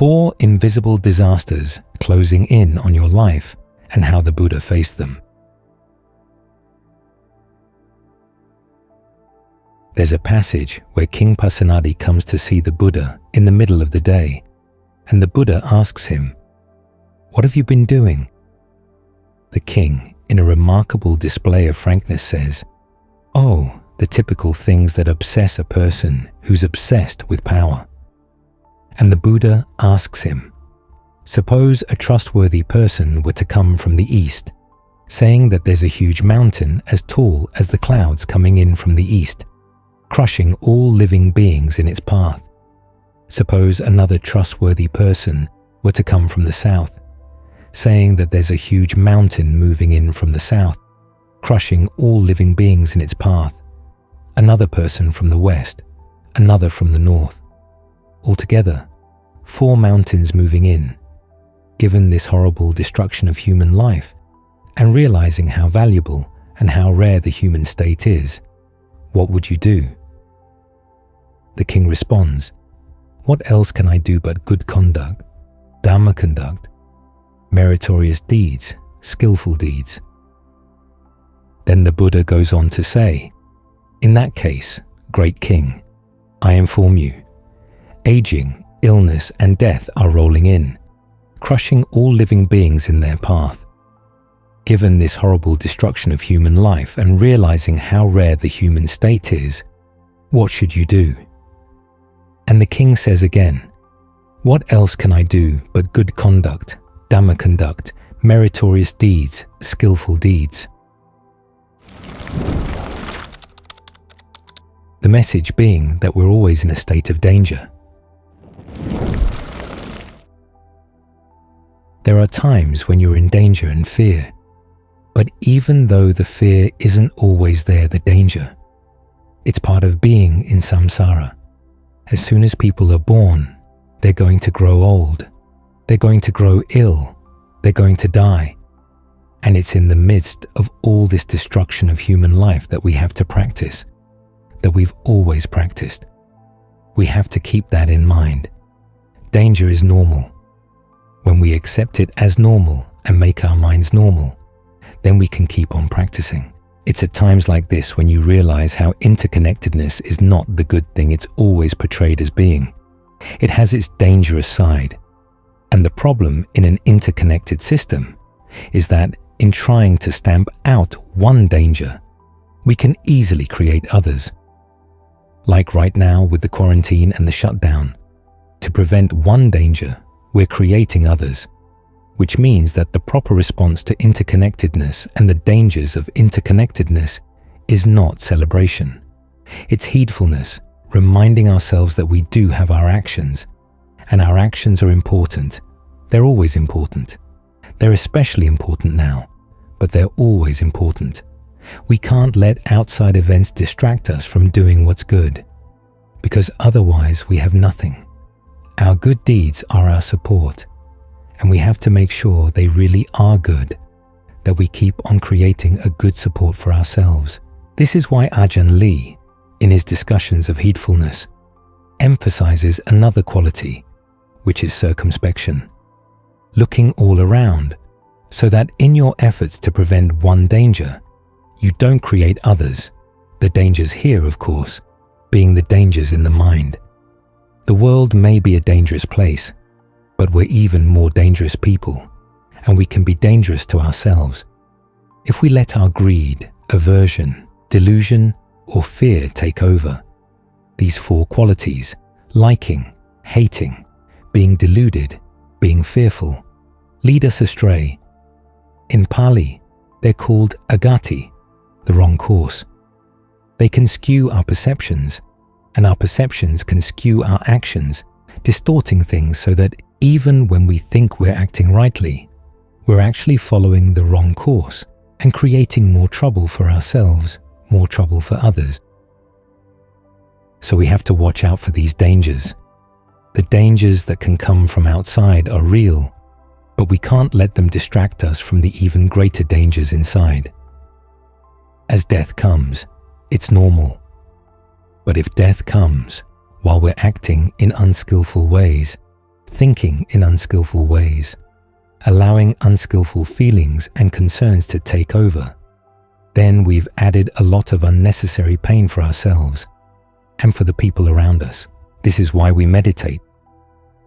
4 invisible disasters closing in on your life and how the Buddha faced them. There's a passage where King Pasenadi comes to see the Buddha in the middle of the day, and the Buddha asks him, "What have you been doing?" The king, in a remarkable display of frankness, says, "Oh, the typical things that obsess a person who's obsessed with power." And the Buddha asks him, "Suppose a trustworthy person were to come from the east, saying that there's a huge mountain as tall as the clouds coming in from the east, crushing all living beings in its path. Suppose another trustworthy person were to come from the south, saying that there's a huge mountain moving in from the south, crushing all living beings in its path. Another person from the west, another from the north. Altogether, 4 mountains moving in. Given this horrible destruction of human life, and realizing how valuable and how rare the human state is, what would you do?" The king responds, "What else can I do but good conduct, Dhamma conduct, meritorious deeds, skillful deeds?" Then the Buddha goes on to say, "In that case, great king, I inform you, aging, illness, and death are rolling in, crushing all living beings in their path. Given this horrible destruction of human life and realizing how rare the human state is, what should you do?" And the king says again, "What else can I do but good conduct, Dhamma conduct, meritorious deeds, skillful deeds?" The message being that we're always in a state of danger. There are times when you're in danger and fear, but even though the fear isn't always there, the danger, it's part of being in samsara. As soon as people are born, they're going to grow old, they're going to grow ill, they're going to die. And it's in the midst of all this destruction of human life that we have to practice, that we've always practiced. We have to keep that in mind. Danger is normal. When we accept it as normal and make our minds normal, then we can keep on practicing. It's at times like this when you realize how interconnectedness is not the good thing it's always portrayed as being. It has its dangerous side. And the problem in an interconnected system is that in trying to stamp out one danger, we can easily create others. Like right now with the quarantine and the shutdown, to prevent one danger, we're creating others, which means that the proper response to interconnectedness and the dangers of interconnectedness is not celebration. It's heedfulness, reminding ourselves that we do have our actions, and our actions are important. They're always important. They're especially important now, but they're always important. We can't let outside events distract us from doing what's good, because otherwise we have nothing. Our good deeds are our support, and we have to make sure they really are good, that we keep on creating a good support for ourselves. This is why Ajahn Lee, in his discussions of heedfulness, emphasizes another quality, which is circumspection, looking all around, so that in your efforts to prevent one danger, you don't create others, the dangers here, of course, being the dangers in the mind. The world may be a dangerous place, but we're even more dangerous people, and we can be dangerous to ourselves. If we let our greed, aversion, delusion, or fear take over, these 4 qualities, liking, hating, being deluded, being fearful, lead us astray. In Pali, they're called agati, the wrong course. They can skew our perceptions, and our perceptions can skew our actions, distorting things so that even when we think we're acting rightly, we're actually following the wrong course and creating more trouble for ourselves, more trouble for others. So we have to watch out for these dangers. The dangers that can come from outside are real, but we can't let them distract us from the even greater dangers inside. As death comes, it's normal. But if death comes while we're acting in unskillful ways, thinking in unskillful ways, allowing unskillful feelings and concerns to take over, then we've added a lot of unnecessary pain for ourselves and for the people around us. This is why we meditate.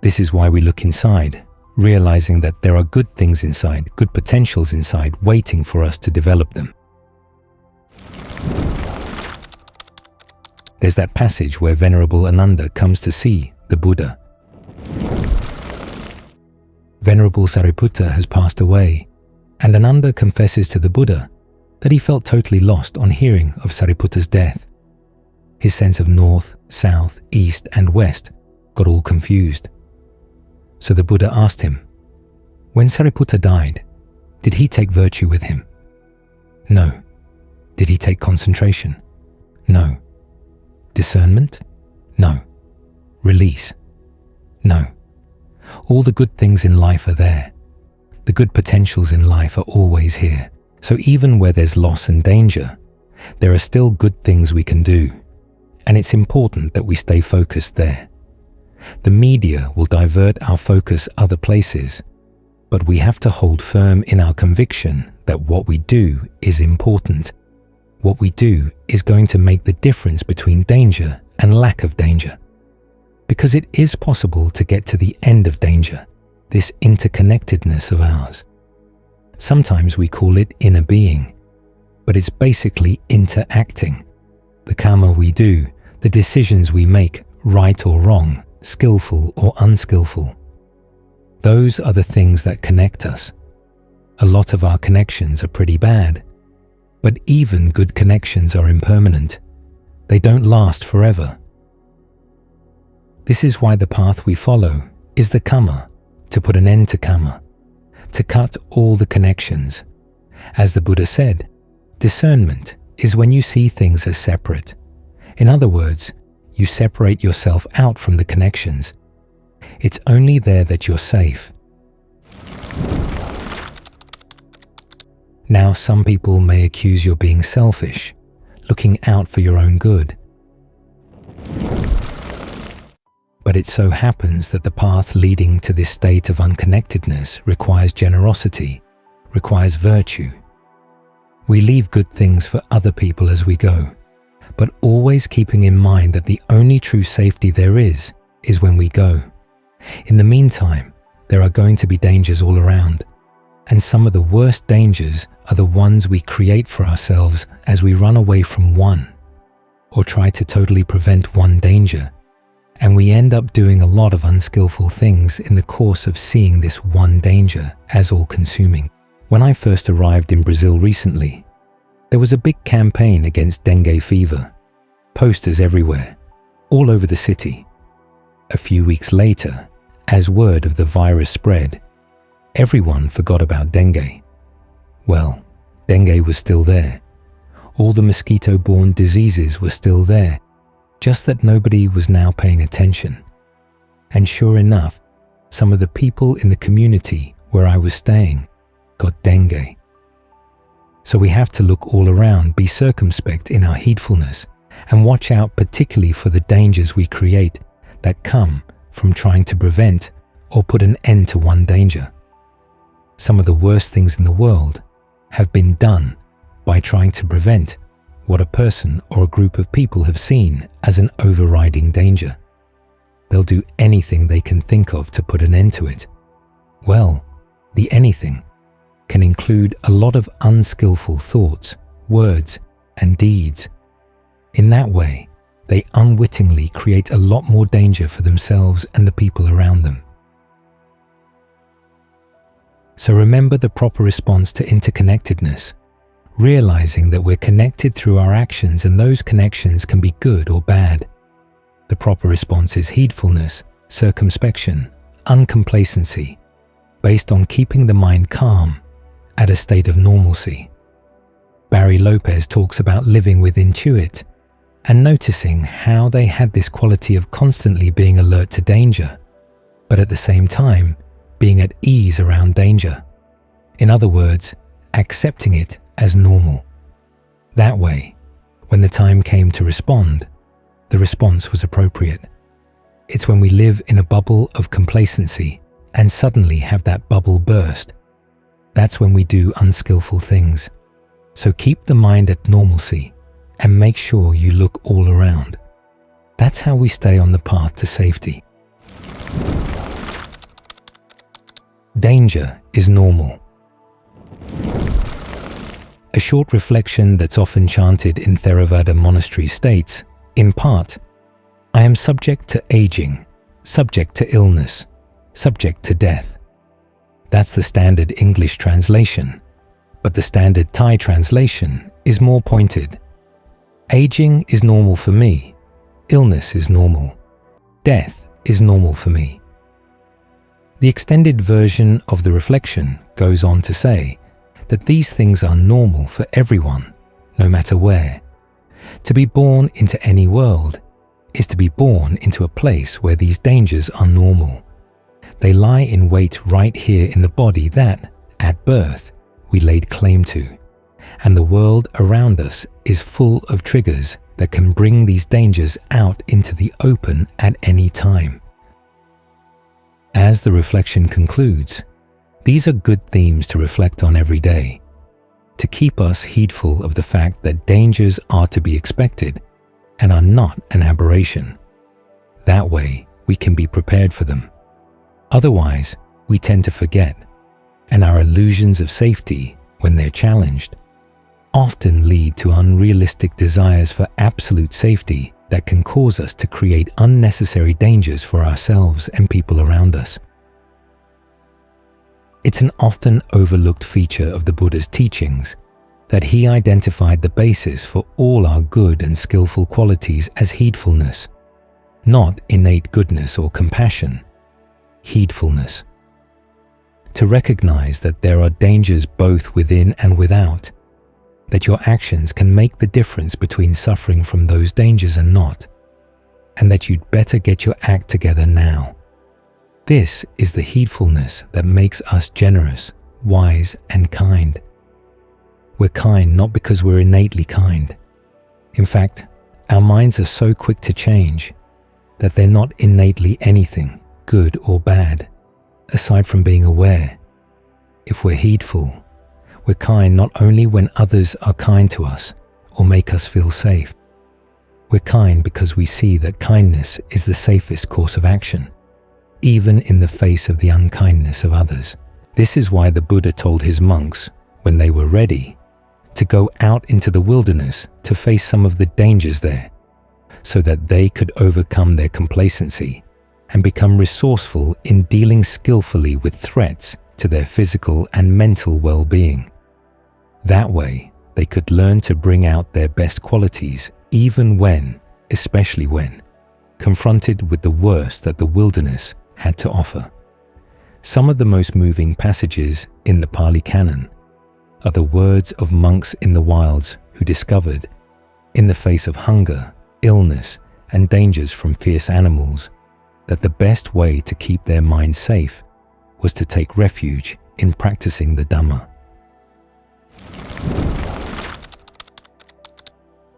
This is why we look inside, realizing that there are good things inside, good potentials inside, waiting for us to develop them. There's that passage where Venerable Ananda comes to see the Buddha. Venerable Sariputta has passed away, and Ananda confesses to the Buddha that he felt totally lost on hearing of Sariputta's death. His sense of north, south, east, and west got all confused. So the Buddha asked him, when Sariputta died, did he take virtue with him? No. Did he take concentration? No. Discernment? No. Release? No. All the good things in life are there. The good potentials in life are always here. So even where there's loss and danger, there are still good things we can do. And it's important that we stay focused there. The media will divert our focus other places, but we have to hold firm in our conviction that what we do is important. What we do is going to make the difference between danger and lack of danger. Because it is possible to get to the end of danger, this interconnectedness of ours. Sometimes we call it inner being, but it's basically interacting. The karma we do, the decisions we make, right or wrong, skillful or unskillful. Those are the things that connect us. A lot of our connections are pretty bad. But even good connections are impermanent. They don't last forever. This is why the path we follow is the karma, to put an end to karma, to cut all the connections. As the Buddha said, discernment is when you see things as separate. In other words, you separate yourself out from the connections. It's only there that you're safe. Now, some people may accuse you of being selfish, looking out for your own good. But it so happens that the path leading to this state of unconnectedness requires generosity, requires virtue. We leave good things for other people as we go, but always keeping in mind that the only true safety there is when we go. In the meantime, there are going to be dangers all around. And some of the worst dangers are the ones we create for ourselves as we run away from one, or try to totally prevent one danger, and we end up doing a lot of unskillful things in the course of seeing this one danger as all-consuming. When I first arrived in Brazil recently, there was a big campaign against dengue fever, posters everywhere, all over the city. A few weeks later, as word of the virus spread, everyone forgot about dengue. Well, dengue was still there. All the mosquito-borne diseases were still there, just that nobody was now paying attention. And sure enough, some of the people in the community where I was staying got dengue. So we have to look all around, be circumspect in our heedfulness, and watch out particularly for the dangers we create that come from trying to prevent or put an end to one danger. Some of the worst things in the world have been done by trying to prevent what a person or a group of people have seen as an overriding danger. They'll do anything they can think of to put an end to it. Well, the anything can include a lot of unskillful thoughts, words, and deeds. In that way, they unwittingly create a lot more danger for themselves and the people around them. So remember the proper response to interconnectedness, realizing that we're connected through our actions and those connections can be good or bad. The proper response is heedfulness, circumspection, uncomplacency, based on keeping the mind calm at a state of normalcy. Barry Lopez talks about living with intuit and noticing how they had this quality of constantly being alert to danger, but at the same time, being at ease around danger. In other words, accepting it as normal. That way, when the time came to respond, the response was appropriate. It's when we live in a bubble of complacency and suddenly have that bubble burst. That's when we do unskillful things. So keep the mind at normalcy and make sure you look all around. That's how we stay on the path to safety. Danger is normal. A short reflection that's often chanted in Theravada monastery states, in part, I am subject to aging, subject to illness, subject to death. That's the standard English translation, but the standard Thai translation is more pointed. Aging is normal for me. Illness is normal. Death is normal for me. The extended version of the reflection goes on to say that these things are normal for everyone, no matter where. To be born into any world is to be born into a place where these dangers are normal. They lie in wait right here in the body that, at birth, we laid claim to, and the world around us is full of triggers that can bring these dangers out into the open at any time. As the reflection concludes, these are good themes to reflect on every day, to keep us heedful of the fact that dangers are to be expected and are not an aberration. That way, we can be prepared for them. Otherwise, we tend to forget, and our illusions of safety, when they're challenged, often lead to unrealistic desires for absolute safety that can cause us to create unnecessary dangers for ourselves and people around us. It's an often overlooked feature of the Buddha's teachings that he identified the basis for all our good and skillful qualities as heedfulness, not innate goodness or compassion, heedfulness. To recognize that there are dangers both within and without, that your actions can make the difference between suffering from those dangers and not, and that you'd better get your act together now. This is the heedfulness that makes us generous, wise, and kind. We're kind not because we're innately kind. In fact, our minds are so quick to change that they're not innately anything, good or bad, aside from being aware. If we're heedful, we're kind not only when others are kind to us or make us feel safe. We're kind because we see that kindness is the safest course of action, even in the face of the unkindness of others. This is why the Buddha told his monks, when they were ready, to go out into the wilderness to face some of the dangers there, so that they could overcome their complacency and become resourceful in dealing skillfully with threats to their physical and mental well-being. That way, they could learn to bring out their best qualities even when, especially when, confronted with the worst that the wilderness had to offer. Some of the most moving passages in the Pali Canon are the words of monks in the wilds who discovered, in the face of hunger, illness, and dangers from fierce animals, that the best way to keep their minds safe was to take refuge in practicing the Dhamma.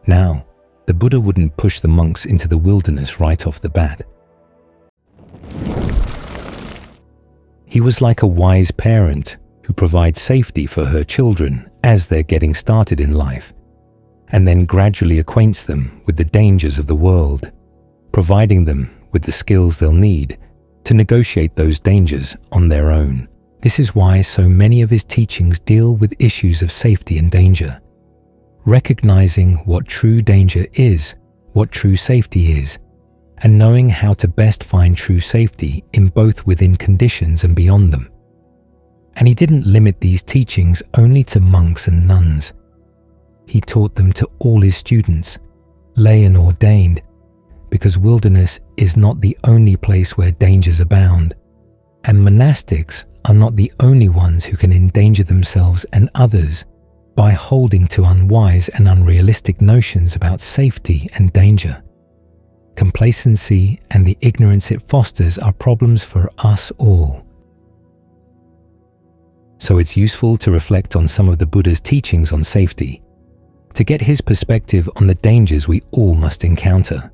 Now, the Buddha wouldn't push the monks into the wilderness right off the bat. He was like a wise parent who provides safety for her children as they're getting started in life, and then gradually acquaints them with the dangers of the world, providing them with the skills they'll need to negotiate those dangers on their own. This is why so many of his teachings deal with issues of safety and danger, recognizing what true danger is, what true safety is, and knowing how to best find true safety in both within conditions and beyond them. And he didn't limit these teachings only to monks and nuns. He taught them to all his students, lay and ordained, because wilderness is not the only place where dangers abound, and monastics are not the only ones who can endanger themselves and others by holding to unwise and unrealistic notions about safety and danger. Complacency and the ignorance it fosters are problems for us all. So it's useful to reflect on some of the Buddha's teachings on safety, to get his perspective on the dangers we all must encounter.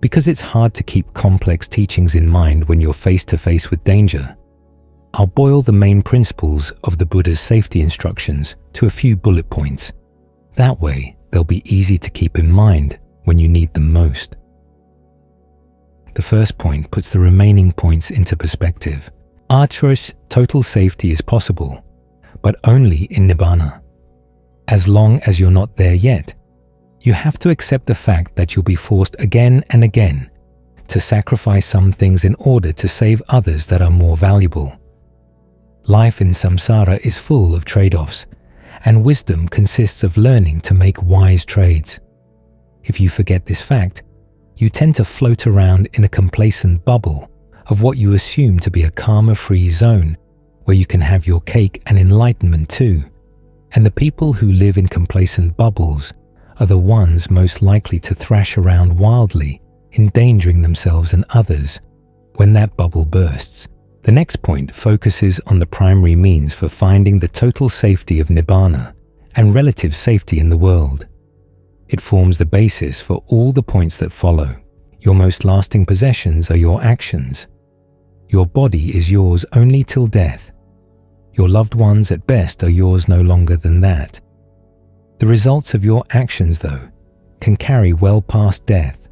Because it's hard to keep complex teachings in mind when you're face to face with danger, I'll boil the main principles of the Buddha's safety instructions to a few bullet points. That way, they'll be easy to keep in mind when you need them most. The first point puts the remaining points into perspective. Our choice, total safety is possible, but only in Nibbana. As long as you're not there yet, you have to accept the fact that you'll be forced again and again to sacrifice some things in order to save others that are more valuable. Life in samsara is full of trade-offs, and wisdom consists of learning to make wise trades. If you forget this fact, you tend to float around in a complacent bubble of what you assume to be a karma-free zone where you can have your cake and enlightenment too. And the people who live in complacent bubbles are the ones most likely to thrash around wildly, endangering themselves and others when that bubble bursts. The next point focuses on the primary means for finding the total safety of Nibbana and relative safety in the world. It forms the basis for all the points that follow. Your most lasting possessions are your actions. Your body is yours only till death. Your loved ones at best are yours no longer than that. The results of your actions, though, can carry well past death,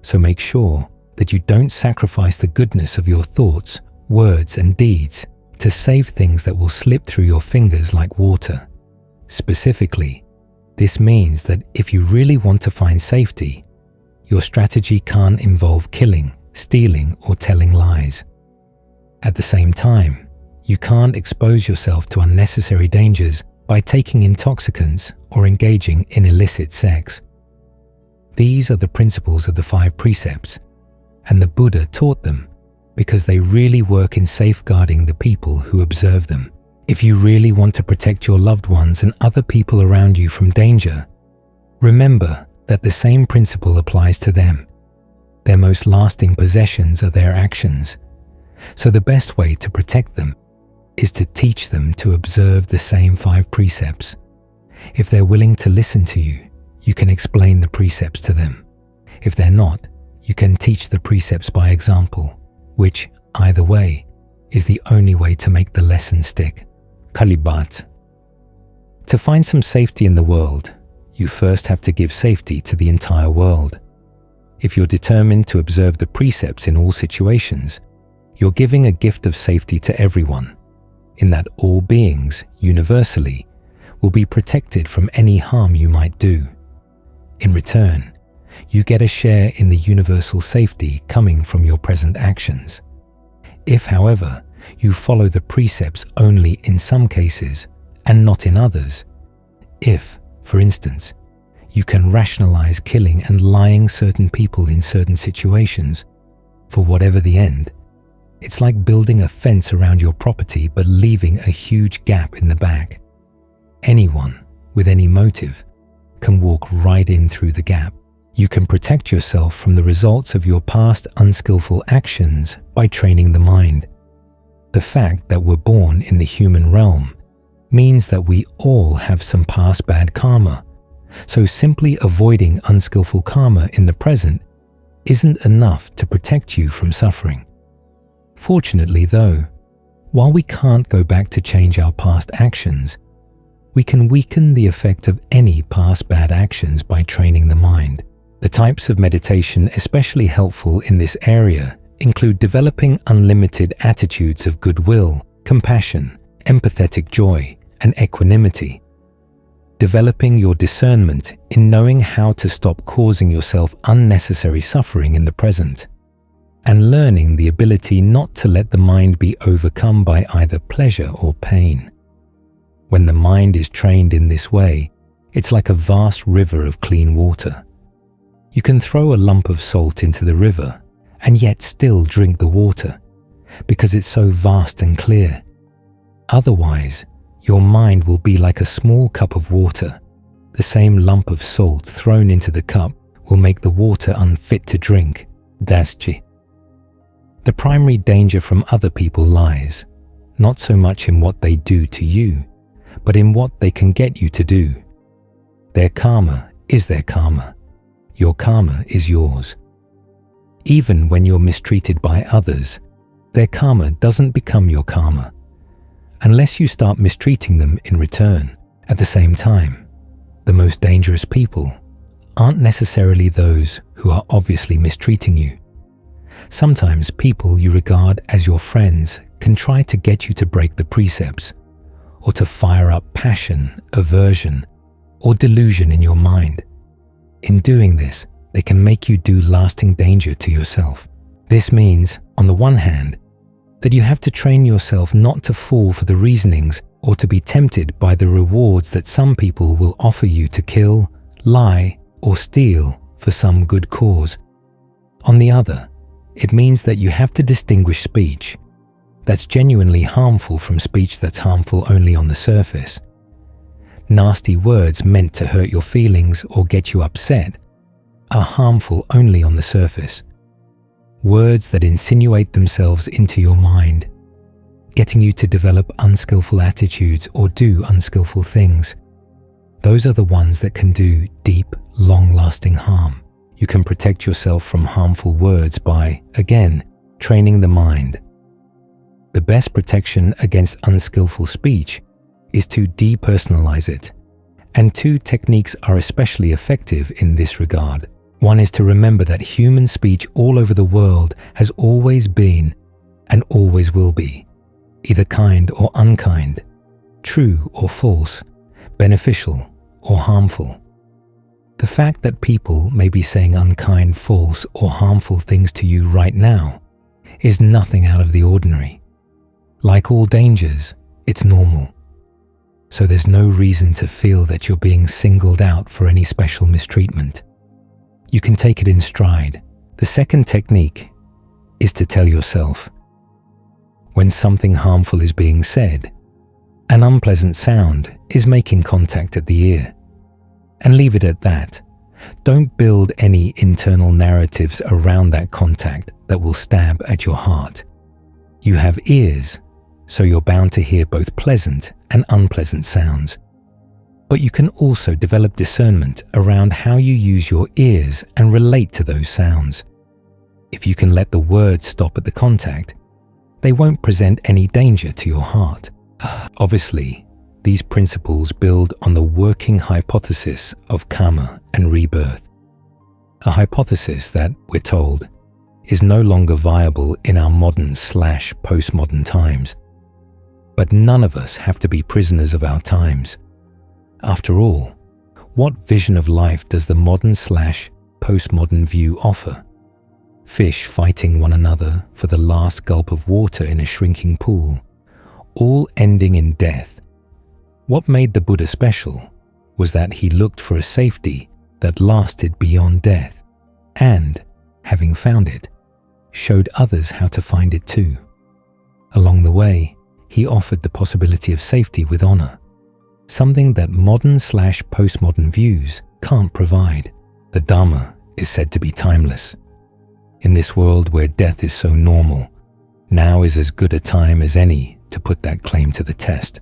so make sure that you don't sacrifice the goodness of your thoughts, words, and deeds to save things that will slip through your fingers like water. Specifically, this means that if you really want to find safety, your strategy can't involve killing, stealing, or telling lies. At the same time, you can't expose yourself to unnecessary dangers by taking intoxicants or engaging in illicit sex. These are the principles of the 5 precepts, and the Buddha taught them because they really work in safeguarding the people who observe them. If you really want to protect your loved ones and other people around you from danger, remember that the same principle applies to them. Their most lasting possessions are their actions, so the best way to protect them is to teach them to observe the same 5 precepts. If they're willing to listen to you, you can explain the precepts to them. If they're not, you can teach the precepts by example, which, either way, is the only way to make the lesson stick. Kalibat. To find some safety in the world, you first have to give safety to the entire world. If you're determined to observe the precepts in all situations, you're giving a gift of safety to everyone, in that all beings, universally, will be protected from any harm you might do. In return, you get a share in the universal safety coming from your present actions. If, however, you follow the precepts only in some cases and not in others, if, for instance, you can rationalize killing and lying certain people in certain situations, for whatever the end, it's like building a fence around your property but leaving a huge gap in the back. Anyone with any motive can walk right in through the gap. You can protect yourself from the results of your past unskillful actions by training the mind. The fact that we're born in the human realm means that we all have some past bad karma, so simply avoiding unskillful karma in the present isn't enough to protect you from suffering. Fortunately, though, while we can't go back to change our past actions, we can weaken the effect of any past bad actions by training the mind. The types of meditation especially helpful in this area include developing unlimited attitudes of goodwill, compassion, empathetic joy, and equanimity. Developing your discernment in knowing how to stop causing yourself unnecessary suffering in the present, and learning the ability not to let the mind be overcome by either pleasure or pain. When the mind is trained in this way, it's like a vast river of clean water. You can throw a lump of salt into the river and yet still drink the water because it's so vast and clear. Otherwise, your mind will be like a small cup of water. The same lump of salt thrown into the cup will make the water unfit to drink. Daschi. The primary danger from other people lies, not so much in what they do to you, but in what they can get you to do. Their karma is their karma. Your karma is yours. Even when you're mistreated by others, their karma doesn't become your karma, unless you start mistreating them in return. At the same time, the most dangerous people aren't necessarily those who are obviously mistreating you. Sometimes people you regard as your friends can try to get you to break the precepts, or to fire up passion, aversion, or delusion in your mind. In doing this, they can make you do lasting danger to yourself. This means, on the one hand, that you have to train yourself not to fall for the reasonings or to be tempted by the rewards that some people will offer you to kill, lie, or steal for some good cause. On the other, it means that you have to distinguish speech that's genuinely harmful from speech that's harmful only on the surface. Nasty words meant to hurt your feelings or get you upset are harmful only on the surface. Words that insinuate themselves into your mind, getting you to develop unskillful attitudes or do unskillful things, those are the ones that can do deep, long-lasting harm. You can protect yourself from harmful words by, again, training the mind. The best protection against unskillful speech is to depersonalize it, and two techniques are especially effective in this regard. One is to remember that human speech all over the world has always been and always will be, either kind or unkind, true or false, beneficial or harmful. The fact that people may be saying unkind, false, or harmful things to you right now is nothing out of the ordinary. Like all dangers, it's normal. So there's no reason to feel that you're being singled out for any special mistreatment. You can take it in stride. The second technique is to tell yourself, when something harmful is being said, an unpleasant sound is making contact at the ear, and leave it at that. Don't build any internal narratives around that contact that will stab at your heart. You have ears, so you're bound to hear both pleasant and unpleasant sounds. But you can also develop discernment around how you use your ears and relate to those sounds. If you can let the words stop at the contact, they won't present any danger to your heart. Obviously, these principles build on the working hypothesis of karma and rebirth, a hypothesis that, we're told, is no longer viable in our modern/postmodern times. But none of us have to be prisoners of our times. After all, what vision of life does the modern/postmodern view offer? Fish fighting one another for the last gulp of water in a shrinking pool, all ending in death. What made the Buddha special was that he looked for a safety that lasted beyond death and, having found it, showed others how to find it too. Along the way, he offered the possibility of safety with honor, something that modern/postmodern views can't provide. The Dharma is said to be timeless. In this world where death is so normal, now is as good a time as any to put that claim to the test.